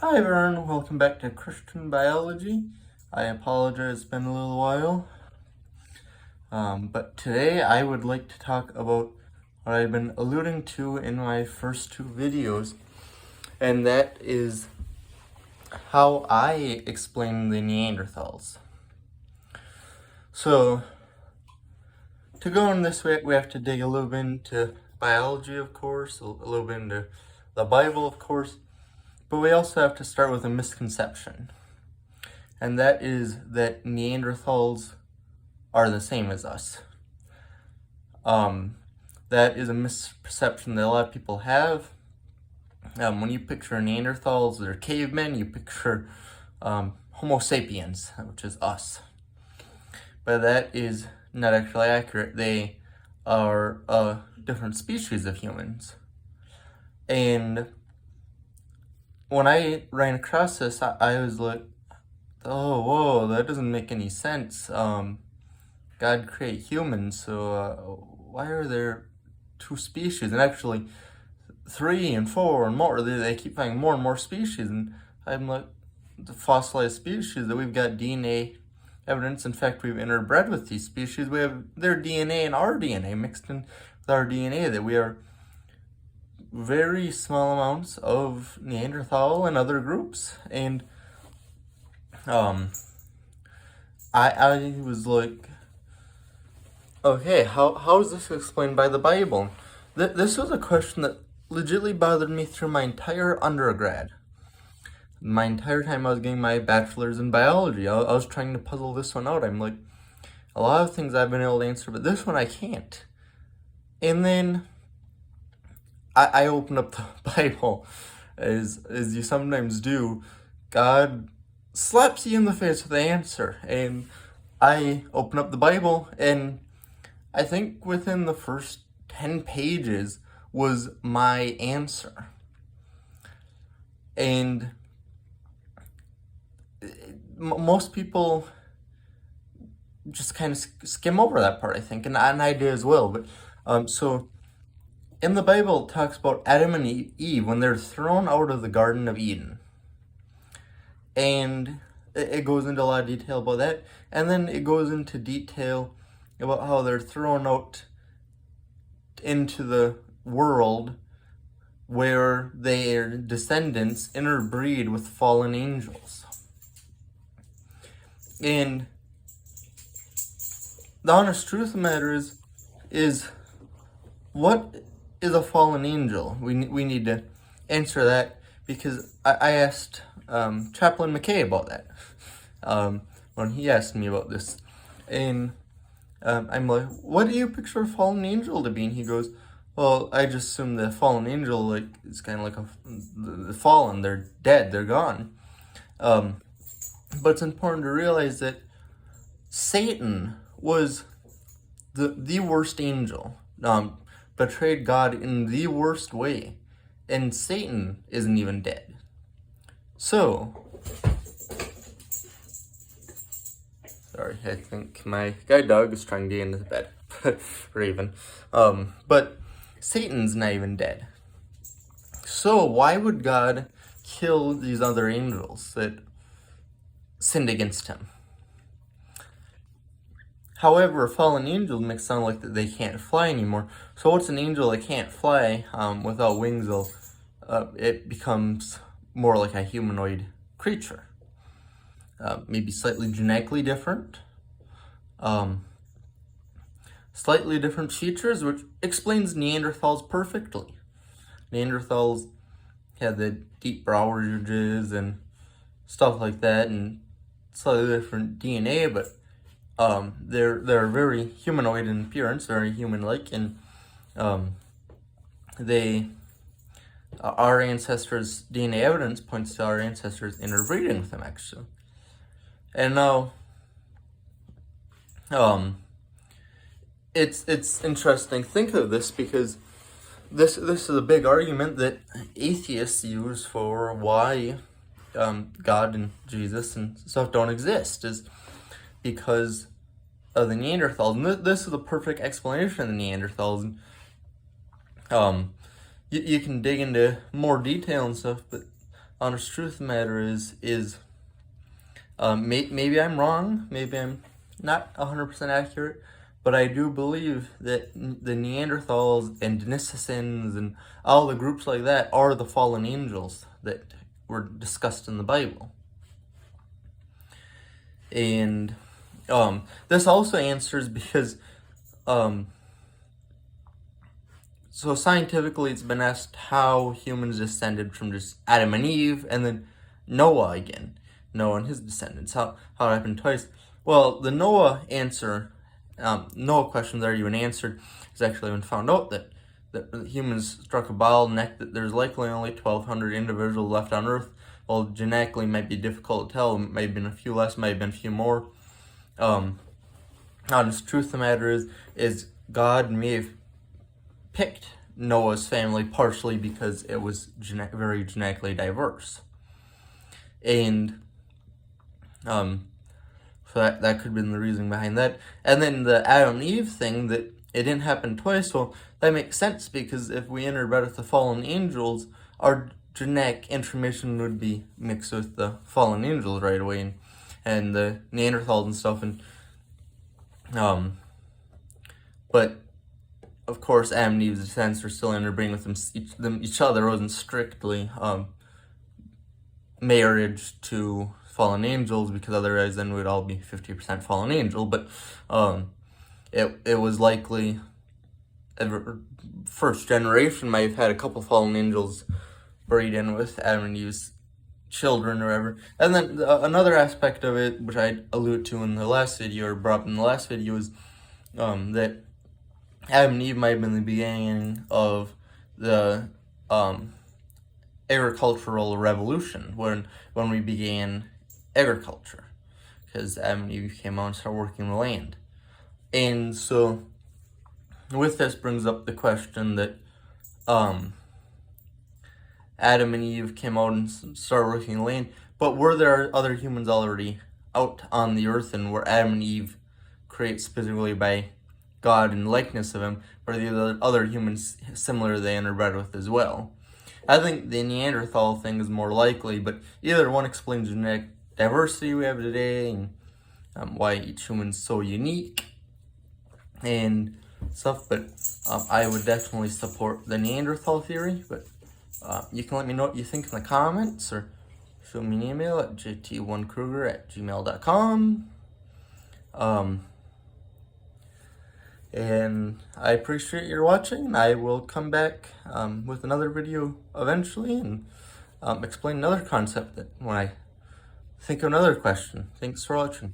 Hi everyone, welcome back to Christian Biology. I apologize, it's been a little while. But today I would like to talk about what I've been alluding to in my first two videos, and that is how I explain the Neanderthals. So, to go in this way, we have to dig a little bit into biology, of course, a little bit into the Bible, of course, but we also have to start with a misconception. And that is that Neanderthals are the same as us. That is a misperception that a lot of people have. When you picture Neanderthals or cavemen, you picture Homo sapiens, which is us. But that is not actually accurate. They are a different species of humans. And when I ran across this, I was like, oh, whoa, that doesn't make any sense. God created humans, so why are there two species? And actually, 3 and 4 and more. They keep finding more and more species. And I'm like, the fossilized species that we've got DNA evidence. In fact, we've interbred with these species. We have their DNA and our DNA mixed in with our DNA, that we are very small amounts of Neanderthal and other groups. And I was like, okay, how is this explained by the Bible? This was a question that legitimately bothered me through my entire undergrad. My entire time I was getting my bachelor's in biology, I was trying to puzzle this one out. I'm like, a lot of things I've been able to answer, but this one I can't. And then I opened up the Bible, as you sometimes do. God slaps you in the face with the answer. And I opened up the Bible, and I think within the first 10 pages was my answer. And most people just kind of skim over that part, I think, and I did as well. But so in the Bible, it talks about Adam and Eve when they're thrown out of the Garden of Eden. And it goes into a lot of detail about that. And then it goes into detail about how they're thrown out into the world where their descendants interbreed with fallen angels. And the honest truth of the matter is what is a fallen angel? We need to answer that, because I asked Chaplain McKay about that when he asked me about this. And I'm like, what do you picture a fallen angel to be? And he goes, well, I just assume the fallen angel is kind of like the fallen. They're dead. They're gone. But it's important to realize that Satan was the worst angel. Betrayed God in the worst way, and Satan isn't even dead. So, sorry, I think my guide dog is trying to get into the bed. Raven. But Satan's not even dead. So why would God kill these other angels that sinned against him? However, a fallen angel makes it sound like that they can't fly anymore. So what's an angel that can't fly without wings? It becomes more like a humanoid creature. Maybe slightly genetically different. Slightly different features, which explains Neanderthals perfectly. Neanderthals had the deep brow ridges and stuff like that, and slightly different DNA, but they're very humanoid in appearance, very human-like, and our ancestors' DNA evidence points to our ancestors interbreeding with them, actually. And now, it's interesting to think of this, because this is a big argument that atheists use for why God and Jesus and stuff don't exist, is because of the Neanderthals. And this is a perfect explanation of the Neanderthals. You can dig into more detail and stuff, but honest truth of the matter is maybe I'm wrong, maybe I'm not 100% accurate, but I do believe that the Neanderthals and Denisovans and all the groups like that are the fallen angels that were discussed in the Bible. And this also answers because so scientifically it's been asked how humans descended from just Adam and Eve and then Noah again. Noah and his descendants. How it happened twice. Well, the Noah answer, Noah question's already been answered. It's actually been found out that humans struck a bottleneck, that there's likely only 1,200 individuals left on Earth. Well, genetically might be difficult to tell. It might have been a few less, might have been a few more. Honest truth of the matter is God may have picked Noah's family partially because it was very genetically diverse. And so that could have been the reason behind that. And then the Adam and Eve thing, that it didn't happen twice, well, that makes sense, because if we interbred with the fallen angels, our genetic information would be mixed with the fallen angels right away, and the Neanderthals and stuff. And but of course Adam and Eve's descendants were still interbreeding with each other. It wasn't strictly marriage to fallen angels, because otherwise then we'd all be 50% fallen angel. But it was likely first generation might have had a couple fallen angels breed in with Adam and Eve's children or whatever. And then another aspect of it, which I alluded to in the last video, or brought up in the last video, is that Adam and Eve might have been the beginning of the agricultural revolution, when we began agriculture, because Adam and Eve came out and started working the land. And so with this brings up the question that Adam and Eve came out and started working the land, but were there other humans already out on the earth, and were Adam and Eve created specifically by God in likeness of him, or the other humans similar they interbred with as well? I think the Neanderthal thing is more likely, but either one explains the genetic diversity we have today, and why each human's so unique and stuff. But I would definitely support the Neanderthal theory. But you can let me know what you think in the comments, or shoot me an email at jt1kruger@gmail.com. And I appreciate your watching. I will come back with another video eventually, and explain another concept that when I think of another question. Thanks for watching.